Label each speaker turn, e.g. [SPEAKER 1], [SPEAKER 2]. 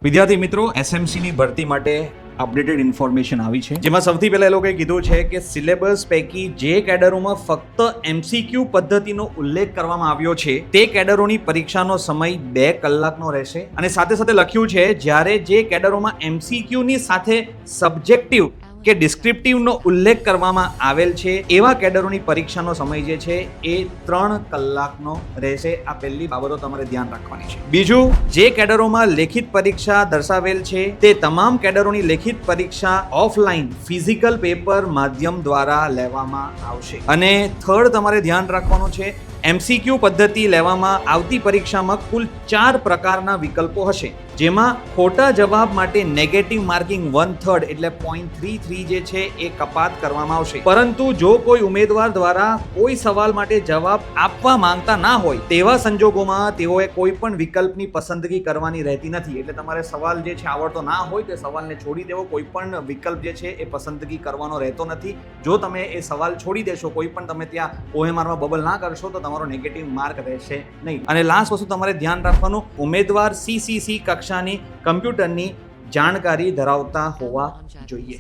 [SPEAKER 1] વિદ્યાર્થી મિત્રો, એસએમસીની ભરતી માટે અપડેટેડ ઇન્ફોર્મેશન આવી છે, જેમાં સૌથી પહેલા એ લોકોએ કીધું છે કે સિલેબસ પૈકી જે કેડરોમાં ફક્ત એમસીક્યુ પદ્ધતિનો ઉલ્લેખ કરવામાં આવ્યો છે તે કેડરોની પરીક્ષાનો સમય 2 કલાકનો રહેશે. અને સાથે સાથે લખ્યું છે જ્યારે જે કેડરોમાં એમસીક્યુની સાથે સબ્જેક્ટિવ કે ડિસ્ક્રિપ્ટિવનો ઉલ્લેખ કરવામાં આવેલ છે એવા કેડરોની પરીક્ષાનો સમય જે છે એ 3 કલાકનો રહેશે. આ પહેલી બાબતો તમારે ધ્યાન રાખવાની છે. બીજું, જે કેડરોમાં લેખિત પરીક્ષા દર્શાવેલ છે તે તમામ કેડરોની લેખિત પરીક્ષા ઓફલાઈન ફિઝિકલ પેપર માધ્યમ દ્વારા લેવામાં આવશે. અને થર્ડ તમારે ધ્યાન રાખવાનું છે, એમસીક્યુ પદ્ધતિ લેવામાં આવતી પરીક્ષામાં કુલ 4 પ્રકારના વિકલ્પો હશે, જેમાં ખોટા જવાબ માટે નેગેટિવ માર્કિંગ 1/3 એટલે 0.33 જે છે એ કપાત કરવામાં આવશે. પરંતુ જો કોઈ ઉમેદવાર દ્વારા કોઈ સવાલ માટે જવાબ આપવા માંગતા ના હોય તેવા સંજોગોમાં તેઓએ કોઈ પણ વિકલ્પની પસંદગી કરવાની રહેતી નથી. એટલે તમારે સવાલ જે છે આવડતો ના હોય તે સવાલને છોડી દેવો, કોઈ પણ વિકલ્પ જે છે એ પસંદગી કરવાનો રહેતો નથી. જો તમે એ સવાલ છોડી દેશો, કોઈ પણ તમે ત્યાં OMRમાં બબલ ના કરશો તો તમારો નેગેટિવ માર્ક રહેશે નહીં. અને લાસ્ટ વસ્તુ તમારે ધ્યાન રાખવાનું, ઉમેદવાર CCC કક્ષાની કમ્પ્યુટરની જાણકારી ધરાવતા હોવા જોઈએ.